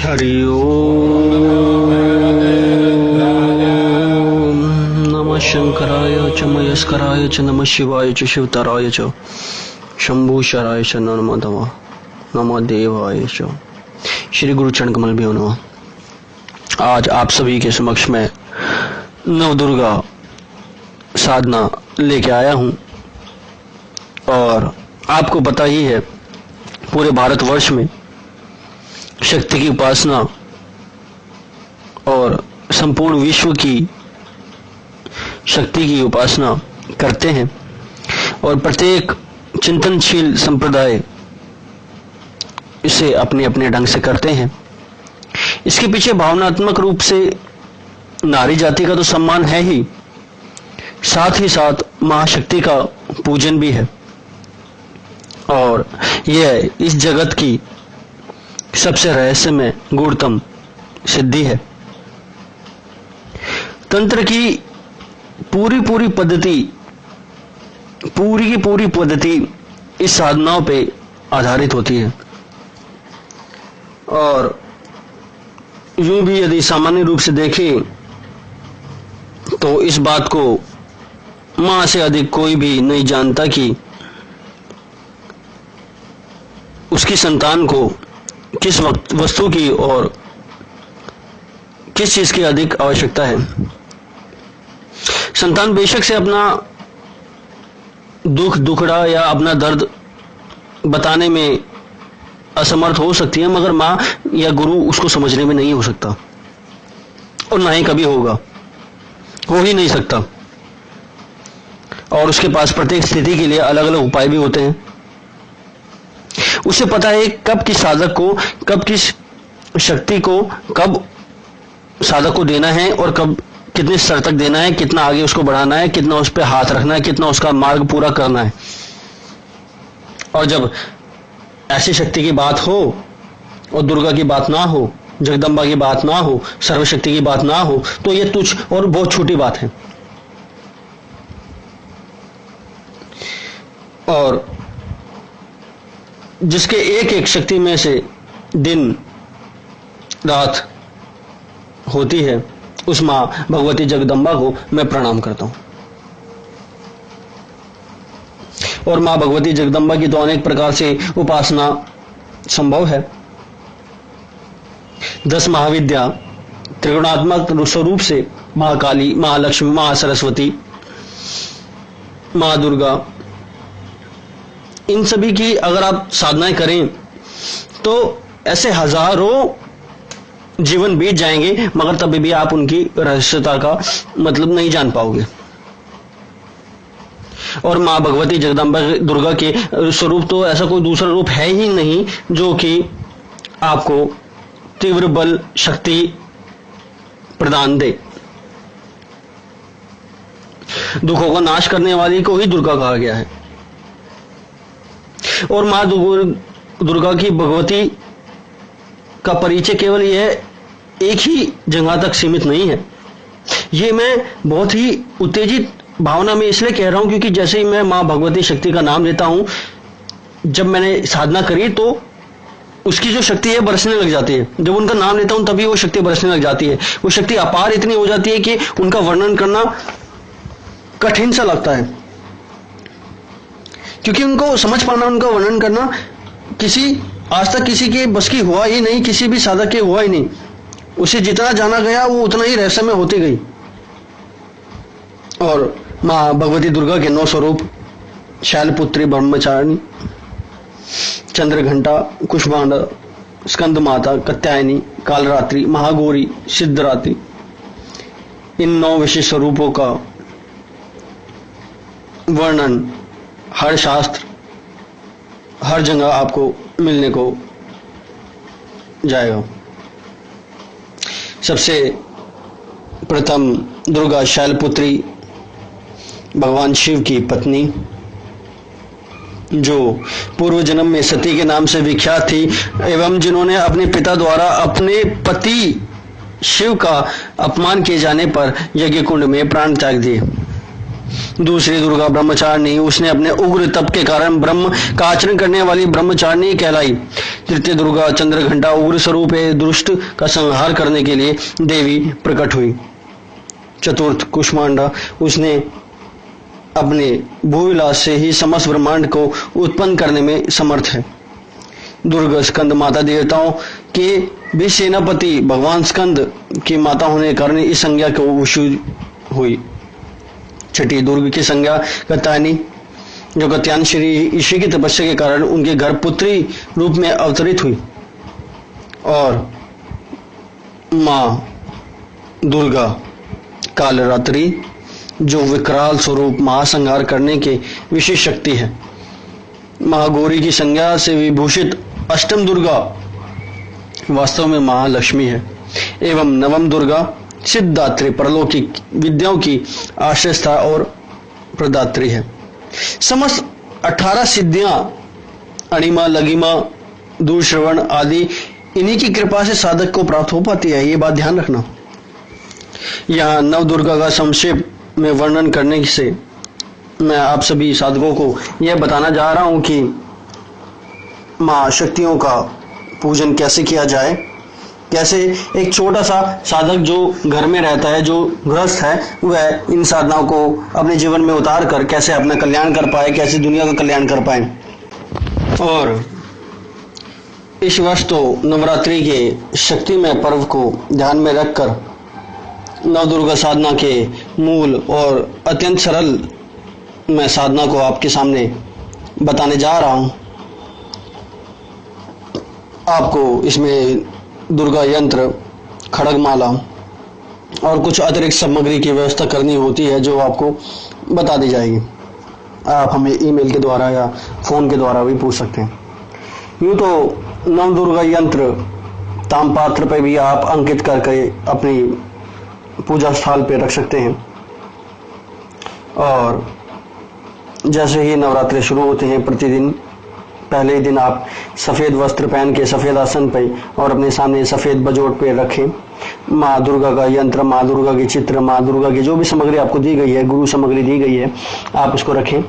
हरि ओम नमः शंकराय च मयस्कराय च नमः शिवाय च शिवतराय च शंभूशराय च नमः देवाय च। श्री गुरु चरण कमल भी नमः। आज आप सभी के समक्ष में नवदुर्गा साधना लेके आया हूं और आपको पता ही है पूरे भारतवर्ष में शक्ति की उपासना और संपूर्ण विश्व की शक्ति की उपासना करते हैं और प्रत्येक चिंतनशील संप्रदाय इसे अपने अपने ढंग से करते हैं। इसके पीछे भावनात्मक रूप से नारी जाति का तो सम्मान है ही, साथ ही साथ महाशक्ति का पूजन भी है और यह इस जगत की सबसे रहस्यमय गूढ़तम सिद्धि है। तंत्र की पूरी पद्धति इस साधनाओं पे आधारित होती है और यूं भी यदि सामान्य रूप से देखें तो इस बात को मां से अधिक कोई भी नहीं जानता कि उसकी संतान को किस वस्तु की और किस चीज की अधिक आवश्यकता है। संतान बेशक से अपना दुखड़ा या अपना दर्द बताने में असमर्थ हो सकती है, मगर मां या गुरु उसको समझने में नहीं हो सकता और ना ही कभी होगा, हो ही नहीं सकता। और उसके पास प्रत्येक स्थिति के लिए अलग अलग उपाय भी होते हैं। उसे पता है कब किस साधक को, कब किस शक्ति को, कब साधक को देना है और कब कितने स्तर तक देना है, कितना आगे उसको बढ़ाना है, कितना उस पर हाथ रखना है, कितना उसका मार्ग पूरा करना है। और जब ऐसी शक्ति की बात हो और दुर्गा की बात ना हो, जगदम्बा की बात ना हो, सर्वशक्ति की बात ना हो, तो यह तुच्छ और बहुत छोटी बात है। और जिसके एक एक शक्ति में से दिन रात होती है, उस मां भगवती जगदम्बा को मैं प्रणाम करता हूं। और मां भगवती जगदम्बा की तो अनेक प्रकार से उपासना संभव है। 10 महाविद्या त्रिगुणात्मक स्वरूप से महाकाली, महालक्ष्मी, महासरस्वती, मां दुर्गा, इन सभी की अगर आप साधनाएं करें तो ऐसे हजारों जीवन बीत जाएंगे, मगर तभी भी आप उनकी रहस्यता का मतलब नहीं जान पाओगे। और मां भगवती जगदम्बा दुर्गा के स्वरूप तो ऐसा कोई दूसरा रूप है ही नहीं जो कि आपको तीव्र बल शक्ति प्रदान दे। दुखों का नाश करने वाली को ही दुर्गा कहा गया है। और मां दुर्गा की भगवती का परिचय केवल यह एक ही जगह तक सीमित नहीं है। ये मैं बहुत ही उत्तेजित भावना में इसलिए कह रहा हूं क्योंकि जैसे ही मैं मां भगवती शक्ति का नाम लेता हूं, जब मैंने साधना करी तो उसकी जो शक्ति है बरसने लग जाती है। जब उनका नाम लेता हूं तभी वो शक्ति बरसने लग जाती है। वो शक्ति अपार इतनी हो जाती है कि उनका वर्णन करना कठिन सा लगता है, क्योंकि उनको समझ पाना, उनका वर्णन करना आज तक किसी के बस की हुआ ही नहीं, किसी भी साधक के हुआ ही नहीं। उसे जितना जाना गया वो उतना ही रहस्यमय होती गई। और मां भगवती दुर्गा के 9 स्वरूप शैलपुत्री, ब्रह्मचारिणी, चंद्रघंटा, कुष्मांडा, स्कंद माता, कात्यायनी, कालरात्रि, महागौरी, सिद्धरात्रि, इन 9 विशेष स्वरूपों का वर्णन हर शास्त्र, हर जगह आपको मिलने को जाएगा। सबसे प्रथम दुर्गा शैलपुत्री भगवान शिव की पत्नी, जो पूर्व जन्म में सती के नाम से विख्यात थी एवं जिन्होंने अपने पिता द्वारा अपने पति शिव का अपमान किए जाने पर यज्ञ कुंड में प्राण त्याग दिए। दूसरी दुर्गा ब्रह्मचारिणी, उसने अपने उग्र तप के कारण ब्रह्म का आचरण करने वाली ब्रह्मचारिणी कहलाई। तृतीय दुर्गा चंद्रघंटा उग्र स्वरूप है, दुष्ट का संहार करने के लिए देवी प्रकट हुई। चतुर्थ कुष्मांडा, उसने अपने भूविलास से ही समस्त ब्रह्मांड को उत्पन्न करने में समर्थ है। दुर्गा स्कंद माता देवताओं के भी सेनापति भगवान स्कंद की माता होने के कारण इस संज्ञा को विशु हुई। छठी दुर्ग की संज्ञा कात्यायनी, जो कात्यायन श्री ईश्वर की तपस्या के कारण उनके घर पुत्री रूप में अवतरित हुई। और माँ दुर्गा कालरात्रि, जो विकराल स्वरूप महासंहार करने के विशेष शक्ति है। महागौरी की संज्ञा से विभूषित अष्टम दुर्गा वास्तव में महालक्ष्मी है एवं नवम दुर्गा सिद्धात्री, परलौकिक विद्याओं की आश्रयस्था और प्रदात्री है। समस्त 18 सिद्धियां अणिमा, लगिमा, दूरश्रवण आदि इन्हीं की कृपा से साधक को प्राप्त हो पाती है, ये बात ध्यान रखना। यहाँ नव दुर्गा का संक्षेप में वर्णन करने से मैं आप सभी साधकों को यह बताना जा रहा हूं कि माँ शक्तियों का पूजन कैसे किया जाए, कैसे एक छोटा सा साधक जो घर में रहता है, जो गृहस्थ है, वह इन साधनाओं को अपने जीवन में उतार कर कैसे अपना कल्याण कर पाए, कैसे दुनिया का कल्याण कर पाए। और इस वर्ष तो नवरात्रि के शक्तिमय पर्व को ध्यान में रखकर नव दुर्गा साधना के मूल और अत्यंत सरल मैं साधना को आपके सामने बताने जा रहा हूं। आपको इसमें दुर्गा यंत्र, खड़गमाला और कुछ अतिरिक्त सामग्री की व्यवस्था करनी होती है, जो आपको बता दी जाएगी। आप हमें ईमेल के द्वारा या फोन के द्वारा भी पूछ सकते हैं। यूं तो नव दुर्गा यंत्र तामपात्र पे भी आप अंकित करके अपनी पूजा स्थल पे रख सकते हैं। और जैसे ही नवरात्रि शुरू होते हैं, प्रतिदिन पहले ही दिन आप सफेद वस्त्र पहन के सफेद आसन पे और अपने सामने सफेद बजोट पे रखें माँ दुर्गा का यंत्र, माँ दुर्गा के चित्र, माँ दुर्गा की जो भी सामग्री आपको दी गई है, गुरु सामग्री दी गई है, आप उसको रखें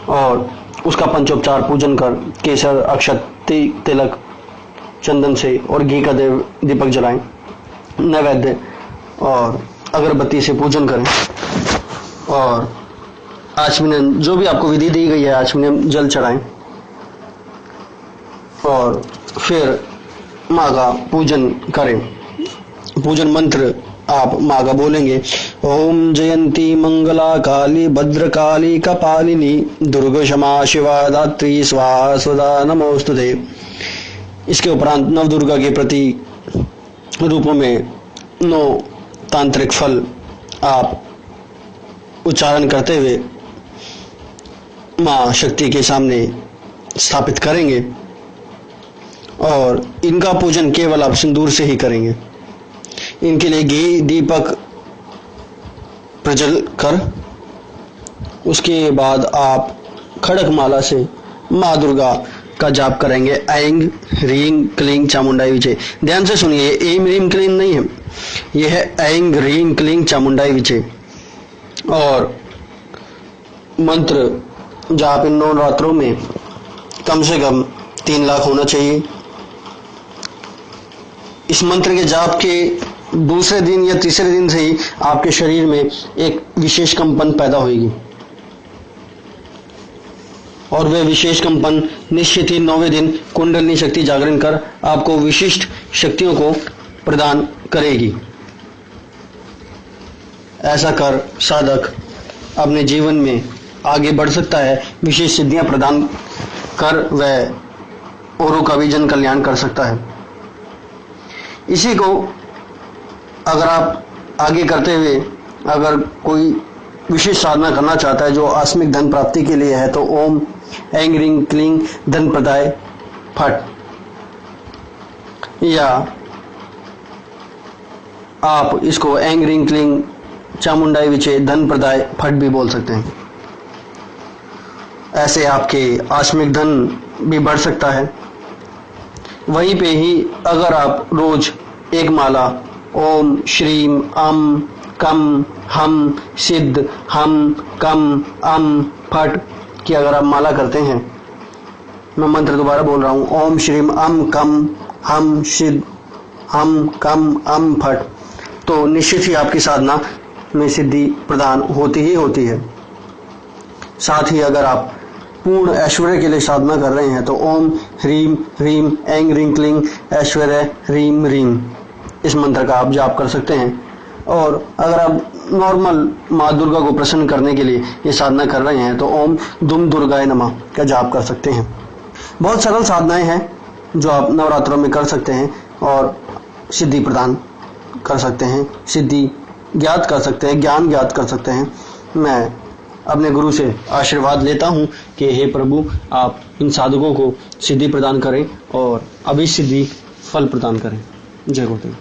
और उसका पंचोपचार पूजन कर केसर, अक्षत, तिलक, चंदन से और घी का दीपक जलाएं, नैवेद्य और अगरबत्ती से पूजन करें और आचमन जो भी आपको विधि दी गई है, आचमन जल चढ़ाएं और फिर माँ का पूजन करें। पूजन मंत्र आप माँ का बोलेंगे, ओम जयंती मंगला काली भद्रकाली कपालिनी दुर्गा क्षमा शिवा दात्री स्वाहा स्वदा नमोस्तुते। इसके उपरांत नव दुर्गा के प्रति रूपों में 9 तांत्रिक फल आप उच्चारण करते हुए माँ शक्ति के सामने स्थापित करेंगे और इनका पूजन केवल आप सिंदूर से ही करेंगे। इनके लिए घी दीपक प्रज्वल कर उसके बाद आप खड़गमाला से माँ दुर्गा का जाप करेंगे। ऐंग ह्रीं क्लीं चामुंडाई विजय। ध्यान से सुनिए, एम ह्रीं क्लीं नहीं है, यह है ऐंग ह्रीं क्लीं चामुंडाई विजय। और मंत्र जाप इन 9 रात्रों में कम से कम 3 लाख होना चाहिए। इस मंत्र के जाप के दूसरे दिन या तीसरे दिन से ही आपके शरीर में एक विशेष कंपन पैदा होगी और वह विशेष कंपन निश्चित ही 9वें दिन कुंडलिनी शक्ति जागरण कर आपको विशिष्ट शक्तियों को प्रदान करेगी। ऐसा कर साधक अपने जीवन में आगे बढ़ सकता है, विशेष सिद्धियां प्रदान कर वह औरों का भी जन कल्याण कर सकता है। इसी को अगर आप आगे करते हुए अगर कोई विशेष साधना करना चाहता है जो आस्मिक धन प्राप्ति के लिए है, तो ओम ऐं ह्रीं क्लीं धन प्रदाय फट, या आप इसको ऐं ह्रीं क्लीं चामुंडाई विचे धन प्रदाय फट भी बोल सकते हैं। ऐसे आपके आस्मिक धन भी बढ़ सकता है। वहीं पे ही अगर आप रोज एक माला ओम श्रीम अम कम, हम, सिद्ध, हम, कम, अम, फट की अगर आप माला करते हैं, मैं मंत्र दोबारा बोल रहा हूँ, ओम श्रीम अम कम हम सिद्ध हम कम अम फट, तो निश्चित ही आपकी साधना में सिद्धि प्रदान होती ही होती है। साथ ही अगर आप पूर्ण ऐश्वर्य के लिए साधना कर रहे हैं तो ओम ह्रीम ह्रीम एंग रिंग क्लिंग ऐश्वर्य ह्रीम ह्रीम इस मंत्र का आप जाप कर सकते हैं। और अगर आप नॉर्मल माँ दुर्गा को प्रसन्न करने के लिए ये साधना कर रहे हैं तो ओम दुम दुर्गाय नमः का जाप कर सकते हैं। बहुत सरल साधनाएं हैं जो आप नवरात्रों में कर सकते हैं और सिद्धि प्रदान कर सकते हैं, सिद्धि ज्ञात कर सकते हैं, ज्ञान ज्ञात कर सकते हैं। मैं अपने गुरु से आशीर्वाद लेता हूँ कि हे प्रभु, आप इन साधकों को सिद्धि प्रदान करें और अभी सिद्धि फल प्रदान करें। जय गुरुदेव।